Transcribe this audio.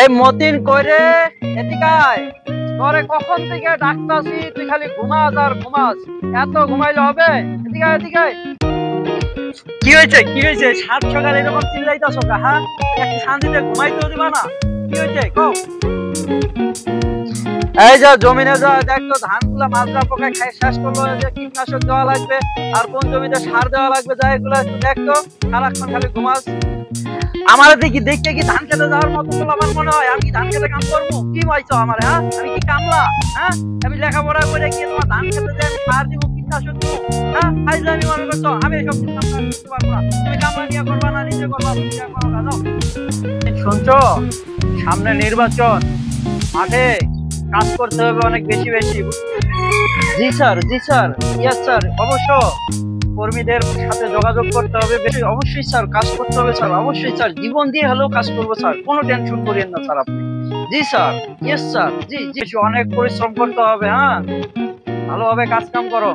এই মতিন কইরে এদিকে আয়। তোরে কখন থেকে ডাকতাছি তুই খালি ঘুমাস আর ঘুমাস। এত ঘুমাইলে হবে? এদিকে আয়, এদিকে আয়। কি হয়েছে কি হয়েছে? সাত সকালে এরকম চিল্লাইতাছো কা? হ্যাঁ, একটু শান্তিতে ঘুমাইতেও দিবা না? কি হয়েছে কও? এই যা জমিনে যা দেখ তো ধানগুলা মাজরা পোকায় খাই শেষ করলো, যে কীটনাশক দেওয়া লাগবে আর কোন জমিতে সার দেওয়া লাগবে, যা এগুলো একটু দেখ তো। সারাক্ষণ খালি ঘুমাস। আমার দেখি দেখতে কি ধান খেতে যাওয়ার মতো বলে আমার মনে হয়? আমি কি ধান খেতে কাম করবো? কি পাইছো আমার? হ্যাঁ, আমি কি কামলা? হ্যাঁ, আমি লেখাপড়া করে গিয়ে তোমার ধান খেতে যাই আমি সার দিব, কীটনাশক দিব? হ্যাঁ, ফাইজলামি মনে করছো? আমি এসব কাম করতে পারবো না। তুমি কামলা নিয়ে করবা না, নিজে করবা, নিজে করো না, যাও। শুনছো, সামনে নির্বাচন, মাঠে কাজ করতে হবে অনেক বেশি বেশি। জি স্যার, জি স্যার, ইয়েস স্যার, অবশ্য কর্মীদের সাথে যোগাযোগ করতে হবে বেশি। অবশ্যই স্যার, কাজ করতে হবে স্যার, অবশ্যই স্যার, জীবন দিয়ে হলেও কাজ করবো স্যার, কোনো টেনশন করিয়েন না স্যার আপনি। জি স্যার, ইয়েস স্যার, জি জি, অনেক পরিশ্রম করতে হবে। হ্যাঁ, ভালোভাবে কাজ কাম করো।